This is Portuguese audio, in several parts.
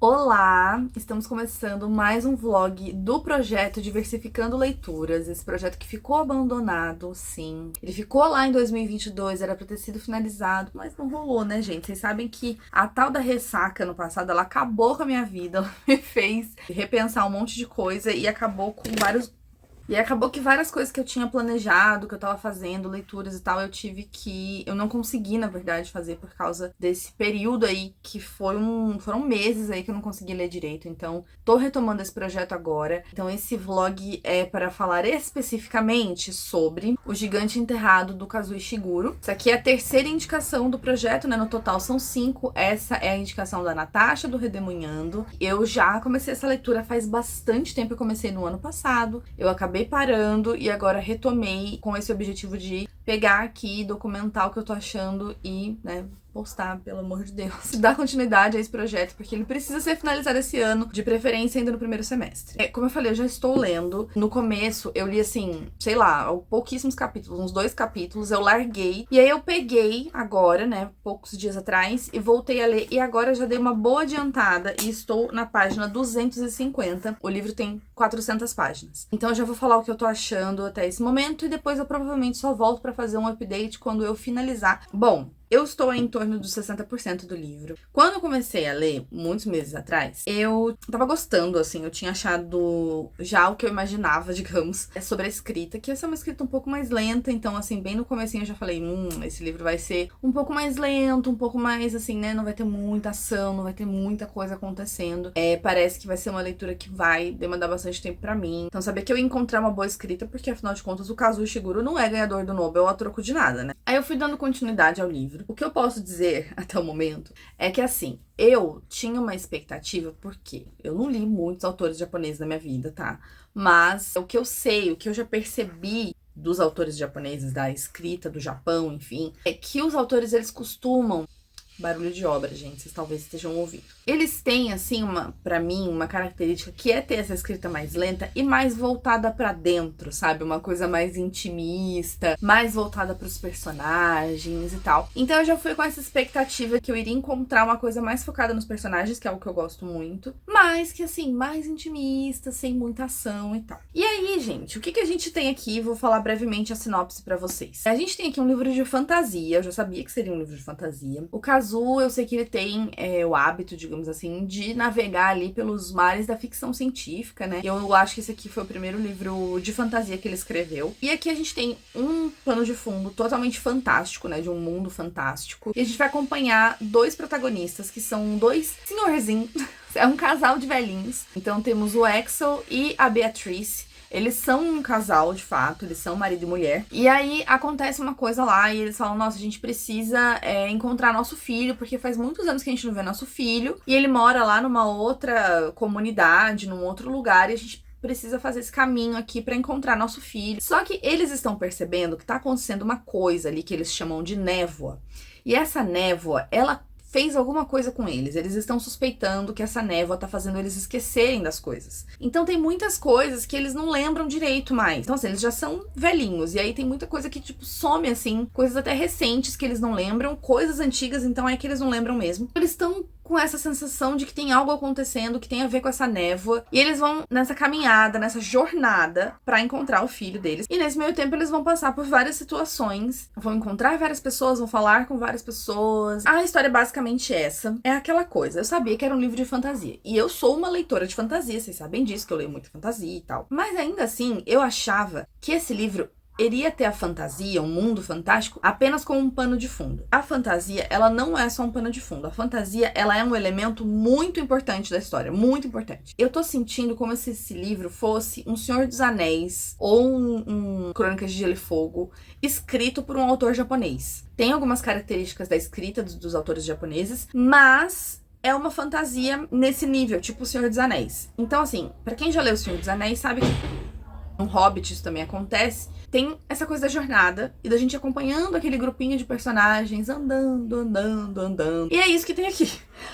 Olá! Estamos começando mais um vlog do projeto Diversificando Leituras. Esse projeto que ficou abandonado, sim. Ele ficou lá em 2022, era pra ter sido finalizado, mas não rolou, né, gente? Vocês sabem que a tal da ressaca no passado, ela acabou com a minha vida, ela me fez repensar um monte de coisa e acabou com vários. E acabou que várias coisas que eu tinha planejado, que eu tava fazendo, leituras e tal, eu não consegui, na verdade, fazer por causa desse período aí que foram meses aí que eu não consegui ler direito. Então, tô retomando esse projeto agora. Então, esse vlog é para falar especificamente sobre O Gigante Enterrado do Kazuo Ishiguro. Isso aqui é a terceira indicação do projeto, né? No total são 5. Essa é a indicação da Natasha, do Redemunhando. Eu já comecei essa leitura faz bastante tempo, eu comecei no ano passado. Eu acabei parando e agora retomei com esse objetivo de pegar aqui, documentar o que eu tô achando e, né, postar, pelo amor de Deus, dar continuidade a esse projeto, porque ele precisa ser finalizado esse ano, de preferência ainda no primeiro semestre. Como eu falei, eu já estou lendo. No começo, eu li assim, sei lá, pouquíssimos capítulos, uns 2 capítulos, eu larguei. E aí eu peguei agora, né, poucos dias atrás, e voltei a ler. E agora eu já dei uma boa adiantada e estou na página 250. O livro tem 400 páginas. Então eu já vou falar o que eu tô achando até esse momento e depois eu provavelmente só volto pra fazer um update quando eu finalizar. Bom, eu estou em torno dos 60% do livro. Quando eu comecei a ler, muitos meses atrás, eu tava gostando, assim, eu tinha achado já o que eu imaginava, digamos, sobre a escrita, que essa é uma escrita um pouco mais lenta, então, assim, bem no comecinho eu já falei, esse livro vai ser um pouco mais lento, um pouco mais, assim, né, não vai ter muita ação, não vai ter muita coisa acontecendo. Parece que vai ser uma leitura que vai demandar bastante tempo pra mim. Então, saber que eu ia encontrar uma boa escrita, porque, afinal de contas, o Kazuo Ishiguro não é ganhador do Nobel a troco de nada, né? Aí eu fui dando continuidade ao livro. O que eu posso dizer até o momento é que, assim, eu tinha uma expectativa, porque eu não li muitos autores japoneses na minha vida, tá? Mas o que eu sei, o que eu já percebi dos autores japoneses, da escrita do Japão, enfim, é que os autores, eles costumam... Barulho de obra, gente, vocês talvez estejam ouvindo. Eles têm, assim, pra mim, uma característica que é ter essa escrita mais lenta e mais voltada pra dentro, sabe? Uma coisa mais intimista, mais voltada pros personagens e tal. Então eu já fui com essa expectativa que eu iria encontrar uma coisa mais focada nos personagens, que é algo que eu gosto muito, mas que, assim, mais intimista, sem muita ação e tal. E aí, gente, o que a gente tem aqui? Vou falar brevemente a sinopse pra vocês. A gente tem aqui um livro de fantasia, eu já sabia que seria um livro de fantasia. O Kazuo, eu sei que ele tem o hábito, digamos assim, de navegar ali pelos mares da ficção científica, né? Eu acho que esse aqui foi o primeiro livro de fantasia que ele escreveu. E aqui a gente tem um pano de fundo totalmente fantástico, né? De um mundo fantástico. E a gente vai acompanhar 2 protagonistas, que são 2 senhorzinhos. É um casal de velhinhos. Então temos o Axel e a Beatrice. Eles são um casal, de fato, eles são marido e mulher. E aí acontece uma coisa lá e eles falam, nossa, a gente precisa encontrar nosso filho, porque faz muitos anos que a gente não vê nosso filho. E ele mora lá numa outra comunidade, num outro lugar, e a gente precisa fazer esse caminho aqui pra encontrar nosso filho. Só que eles estão percebendo que tá acontecendo uma coisa ali que eles chamam de névoa. E essa névoa, ela fez alguma coisa com eles. Eles estão suspeitando que essa névoa tá fazendo eles esquecerem das coisas. Então tem muitas coisas que eles não lembram direito mais. Então, assim, eles já são velhinhos. E aí tem muita coisa que, tipo, some, assim. Coisas até recentes que eles não lembram. Coisas antigas, então, é que eles não lembram mesmo. Eles estão com essa sensação de que tem algo acontecendo que tem a ver com essa névoa. E eles vão nessa caminhada, nessa jornada pra encontrar o filho deles. E nesse meio tempo eles vão passar por várias situações. Vão encontrar várias pessoas, vão falar com várias pessoas. A história é basicamente essa. É aquela coisa. Eu sabia que era um livro de fantasia. E eu sou uma leitora de fantasia, vocês sabem disso, que eu leio muita fantasia e tal. Mas ainda assim, eu achava que esse livro iria ter a fantasia, um mundo fantástico, apenas como um pano de fundo. A fantasia, ela não é só um pano de fundo. A fantasia, ela é um elemento muito importante da história, muito importante. Eu tô sentindo como se esse livro fosse um Senhor dos Anéis ou um Crônicas de Gelo e Fogo, escrito por um autor japonês. Tem algumas características da escrita dos autores japoneses, mas é uma fantasia nesse nível, tipo o Senhor dos Anéis. Então, assim, pra quem já leu o Senhor dos Anéis, sabe que No Hobbit isso também acontece. Tem essa coisa da jornada e da gente acompanhando aquele grupinho de personagens andando, andando, andando. E é isso que tem aqui.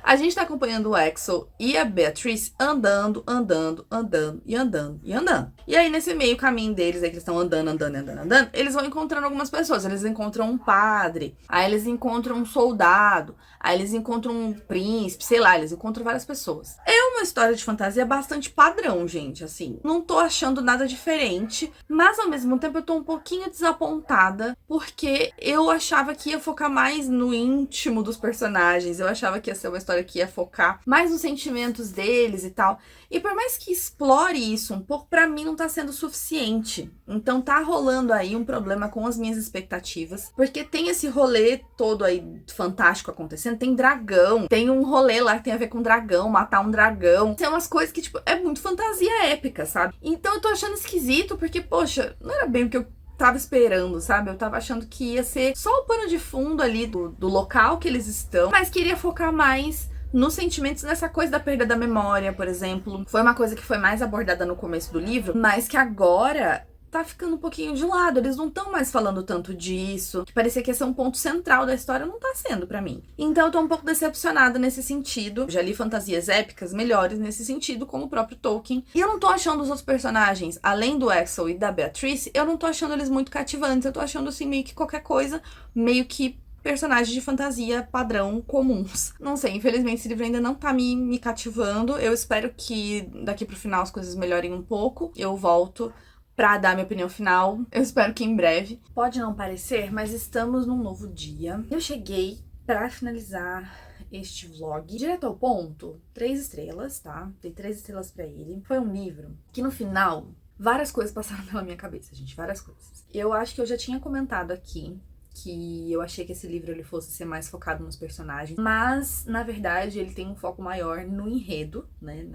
A gente tá acompanhando o Axel e a Beatrice andando, andando, andando e andando e andando. E aí, nesse meio caminho deles, aí que eles estão andando, andando, andando, andando, eles vão encontrando algumas pessoas. Eles encontram um padre, aí eles encontram um soldado, aí eles encontram um príncipe, sei lá, eles encontram várias pessoas. É uma história de fantasia bastante padrão, gente, assim. Não tô achando nada diferente, mas ao mesmo tempo eu tô um pouquinho desapontada, porque eu achava que ia focar mais no íntimo dos personagens. Eu achava que ia ser uma história que ia focar mais nos sentimentos deles e tal. E por mais que explore isso um pouco, pra mim não tá sendo suficiente. Então tá rolando aí um problema com as minhas expectativas, porque tem esse rolê todo aí fantástico acontecendo, tem dragão, tem um rolê lá que tem a ver com dragão, matar um dragão. Tem umas coisas que, tipo, é muito fantasia épica, sabe? Então eu tô achando esquisito, porque, poxa, não era bem o que eu tava esperando, sabe? Eu tava achando que ia ser só o pano de fundo ali do local que eles estão, mas queria focar mais nos sentimentos, nessa coisa da perda da memória, por exemplo. Foi uma coisa que foi mais abordada no começo do livro, mas que agora tá ficando um pouquinho de lado. Eles não estão mais falando tanto disso, que parecia que ia ser um ponto central da história, não tá sendo pra mim. Então eu tô um pouco decepcionada nesse sentido. Já li fantasias épicas melhores nesse sentido, como o próprio Tolkien. E eu não tô achando os outros personagens, além do Axel e da Beatrice, eu não tô achando eles muito cativantes. Eu tô achando, assim, meio que qualquer coisa, meio que personagens de fantasia padrão comuns. Não sei, infelizmente esse livro ainda não tá me cativando. Eu espero que daqui pro final as coisas melhorem um pouco. Eu volto pra dar minha opinião final. Eu espero que em breve. Pode não parecer, mas estamos num novo dia. Eu cheguei pra finalizar este vlog direto ao ponto. 3 estrelas, tá? Dei 3 estrelas pra ele. Foi um livro que no final várias coisas passaram pela minha cabeça, gente. Várias coisas. Eu acho que eu já tinha comentado aqui que eu achei que esse livro ele fosse ser mais focado nos personagens, mas na verdade ele tem um foco maior no enredo, né,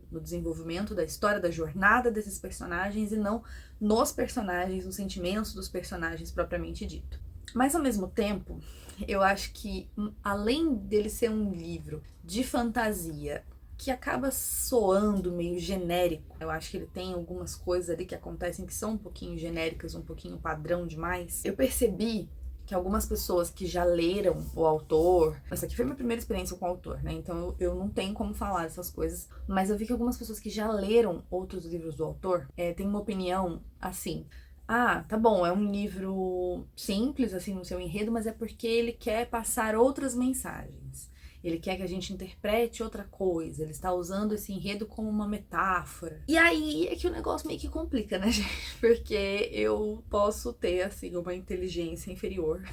no desenvolvimento da história, da jornada desses personagens e não nos personagens, nos sentimentos dos personagens propriamente dito. Mas ao mesmo tempo, eu acho que além dele ser um livro de fantasia que acaba soando meio genérico. Eu acho que ele tem algumas coisas ali que acontecem que são um pouquinho genéricas, um pouquinho padrão demais. Eu percebi que algumas pessoas que já leram o autor... Essa aqui foi minha primeira experiência com o autor, né? Então eu não tenho como falar essas coisas. Mas eu vi que algumas pessoas que já leram outros livros do autor têm uma opinião assim... Ah, tá bom, é um livro simples, assim, no seu enredo, mas é porque ele quer passar outras mensagens. Ele quer que a gente interprete outra coisa. Ele está usando esse enredo como uma metáfora. E aí é que o negócio meio que complica, né, gente? Porque eu posso ter, assim, uma inteligência inferior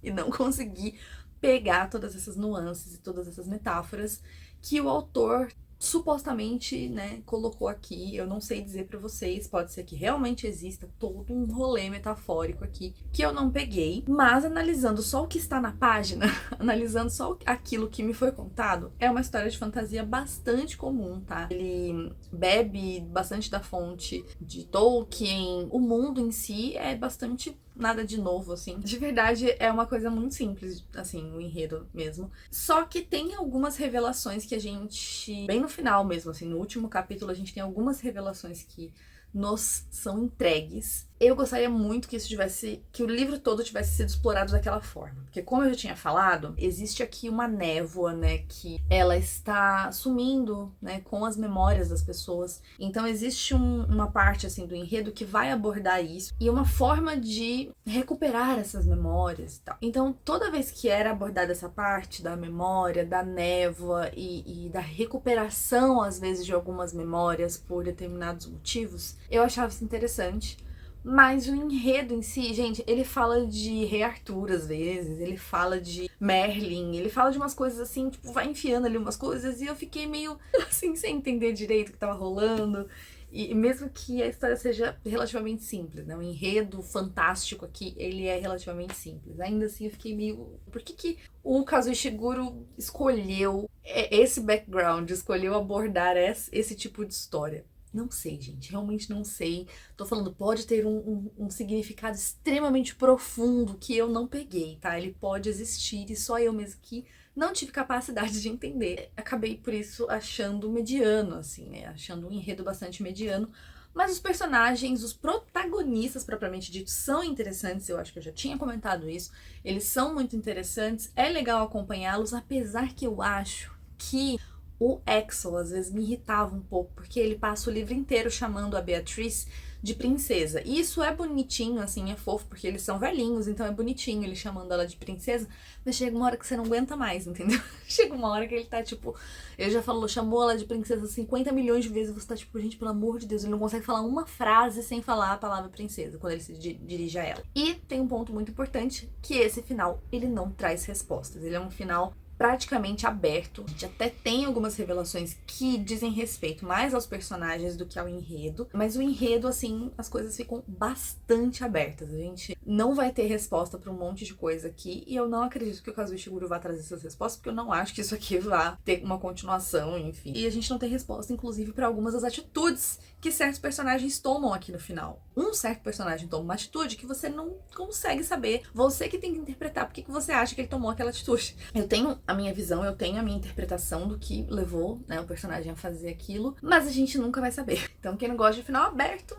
e não conseguir pegar todas essas nuances e todas essas metáforas que o autor supostamente, né, colocou aqui. Eu não sei dizer pra vocês, pode ser que realmente exista todo um rolê metafórico aqui que eu não peguei, mas analisando só o que está na página, analisando só aquilo que me foi contado, é uma história de fantasia bastante comum, tá? Ele bebe bastante da fonte de Tolkien, o mundo em si é bastante nada de novo, assim. De verdade, é uma coisa muito simples, assim, o enredo mesmo. Só que tem algumas revelações que a gente... Bem no final mesmo, assim, no último capítulo, a gente tem algumas revelações que nos são entregues. Eu gostaria muito que isso tivesse... que o livro todo tivesse sido explorado daquela forma. Porque, como eu já tinha falado, existe aqui uma névoa, né, que ela está sumindo, né, com as memórias das pessoas. Então, existe uma parte, assim, do enredo que vai abordar isso. E uma forma de recuperar essas memórias e tal. Então, toda vez que era abordada essa parte da memória, da névoa e da recuperação, às vezes, de algumas memórias por determinados motivos, eu achava isso interessante. Mas o enredo em si, gente, ele fala de Rei Arthur às vezes, ele fala de Merlin, ele fala de umas coisas assim, tipo, vai enfiando ali umas coisas e eu fiquei meio assim, sem entender direito o que tava rolando. E mesmo que a história seja relativamente simples, né? O enredo fantástico aqui, ele é relativamente simples. Ainda assim eu fiquei meio... Por que o Kazuo Ishiguro escolheu esse background, escolheu abordar esse tipo de história? Não sei, gente, realmente não sei. Tô falando, pode ter um significado extremamente profundo que eu não peguei, tá? Ele pode existir e só eu mesmo que não tive capacidade de entender. Acabei, por isso, achando mediano, assim, né? Achando um enredo bastante mediano. Mas os personagens, os protagonistas propriamente dito, são interessantes, eu acho que eu já tinha comentado isso. Eles são muito interessantes, é legal acompanhá-los, apesar que eu acho que o Axel às vezes me irritava um pouco, porque ele passa o livro inteiro chamando a Beatriz de princesa. E isso é bonitinho, assim, é fofo, porque eles são velhinhos, então é bonitinho ele chamando ela de princesa, mas chega uma hora que você não aguenta mais, entendeu? Chega uma hora que ele tá, tipo, ele já falou, chamou ela de princesa 50 milhões de vezes, e você tá, tipo, gente, pelo amor de Deus, ele não consegue falar uma frase sem falar a palavra princesa, quando ele se dirige a ela. E tem um ponto muito importante, que esse final, ele não traz respostas, ele é um final praticamente aberto. A gente até tem algumas revelações que dizem respeito mais aos personagens do que ao enredo, mas o enredo, assim, as coisas ficam bastante abertas. A gente não vai ter resposta para um monte de coisa aqui, e eu não acredito que o Kazuo Ishiguro vá trazer essas respostas, porque eu não acho que isso aqui vá ter uma continuação, enfim. E a gente não tem resposta, inclusive, para algumas das atitudes que certos personagens tomam aqui no final. Um certo personagem toma uma atitude que você não consegue saber, você que tem que interpretar por que você acha que ele tomou aquela atitude. Eu tenho a minha visão, eu tenho a minha interpretação do que levou, né, o personagem a fazer aquilo, mas a gente nunca vai saber. Então quem não gosta de final aberto,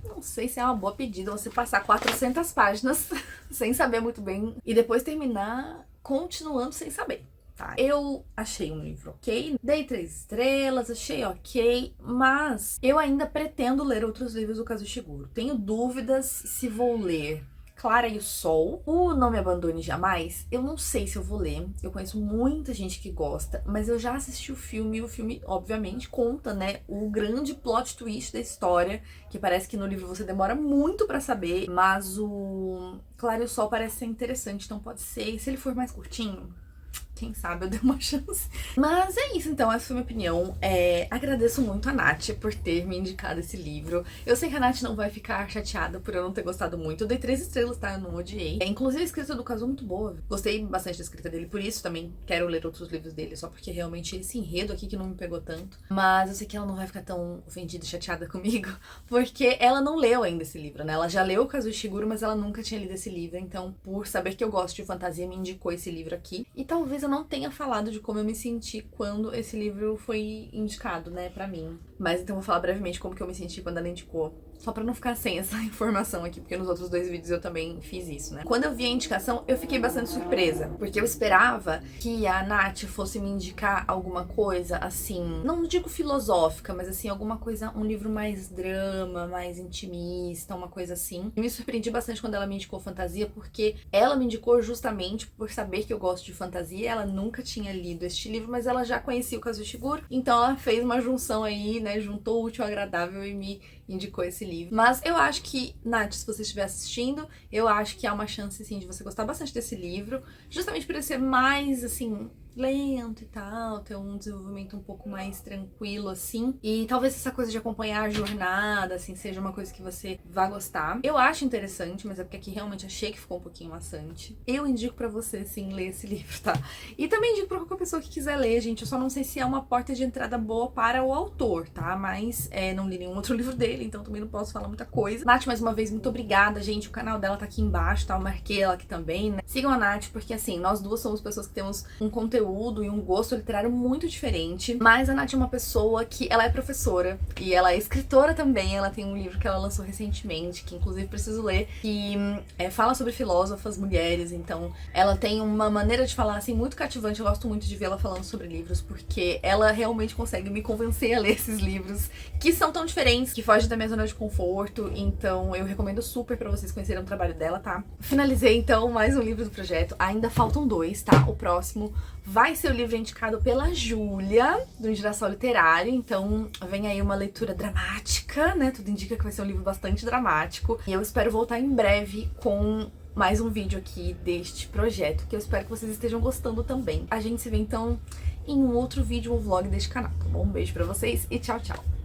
não sei se é uma boa pedida você passar 400 páginas sem saber muito bem e depois terminar continuando sem saber. Tá, eu achei um livro ok, dei 3 estrelas, achei ok, mas eu ainda pretendo ler outros livros do Kazuo Ishiguro. Tenho dúvidas se vou ler Clara e o Sol, o Não Me Abandone Jamais. Eu não sei se eu vou ler, eu conheço muita gente que gosta, mas eu já assisti o filme, e o filme, obviamente, conta, né, o grande plot twist da história, que parece que no livro você demora muito pra saber, mas o Clara e o Sol parece ser interessante, então pode ser, e se ele for mais curtinho, quem sabe eu dei uma chance. Mas é isso, então, essa foi a minha opinião. Agradeço muito a Nath por ter me indicado esse livro. Eu sei que a Nath não vai ficar chateada por eu não ter gostado muito. Eu dei 3 estrelas, tá? Eu não odiei. Inclusive, a escrita do Kazuo é muito boa. Gostei bastante da escrita dele, por isso também quero ler outros livros dele, só porque realmente esse enredo aqui que não me pegou tanto. Mas eu sei que ela não vai ficar tão ofendida e chateada comigo, porque ela não leu ainda esse livro, né? Ela já leu o Kazuo Ishiguro, mas ela nunca tinha lido esse livro. Então, por saber que eu gosto de fantasia, me indicou esse livro aqui. E talvez eu não tenha falado de como eu me senti quando esse livro foi indicado, né, pra mim. Mas então vou falar brevemente como que eu me senti quando ela indicou. Só pra não ficar sem essa informação aqui, porque nos outros 2 vídeos eu também fiz isso, né? Quando eu vi a indicação, eu fiquei bastante surpresa, porque eu esperava que a Nath fosse me indicar alguma coisa, assim, não digo filosófica, mas assim, alguma coisa, um livro mais drama, mais intimista, uma coisa assim. E me surpreendi bastante quando ela me indicou fantasia, porque ela me indicou justamente por saber que eu gosto de fantasia. Ela nunca tinha lido este livro, mas ela já conhecia o Kazuo Ishiguro, então ela fez uma junção aí, né, juntou o útil ao agradável e me indicou esse livro. Mas eu acho que, Nath, se você estiver assistindo, eu acho que há uma chance, sim, de você gostar bastante desse livro, justamente por ele ser mais, assim, lento e tal, ter um desenvolvimento um pouco mais tranquilo, assim. E talvez essa coisa de acompanhar a jornada, assim, seja uma coisa que você vá gostar. Eu acho interessante, mas é porque aqui realmente achei que ficou um pouquinho maçante. Eu indico pra você, sim, ler esse livro, tá? E também indico pra qualquer pessoa que quiser ler, gente. Eu só não sei se é uma porta de entrada boa para o autor, tá? Mas não li nenhum outro livro dele, então também não posso falar muita coisa. Nath, mais uma vez, muito obrigada, gente. O canal dela tá aqui embaixo, tá? Eu marquei ela aqui também, né? Sigam a Nath, porque assim, nós duas somos pessoas que temos um conteúdo e um gosto literário muito diferente, mas a Nath é uma pessoa que ela é professora e ela é escritora também. Ela tem um livro que ela lançou recentemente, que inclusive preciso ler, que fala sobre filósofas mulheres. Então ela tem uma maneira de falar assim muito cativante. Eu gosto muito de vê-la falando sobre livros, porque ela realmente consegue me convencer a ler esses livros que são tão diferentes, que fogem da minha zona de conforto. Então eu recomendo super pra vocês conhecerem o trabalho dela, tá? Finalizei então mais um livro do projeto. Ainda faltam 2, tá? O próximo vai ser o livro indicado pela Júlia, do Girassol Literário. Então vem aí uma leitura dramática, né? Tudo indica que vai ser um livro bastante dramático. E eu espero voltar em breve com mais um vídeo aqui deste projeto, que eu espero que vocês estejam gostando também. A gente se vê então em um outro vídeo ou vlog deste canal, tá bom? Um beijo pra vocês e tchau, tchau!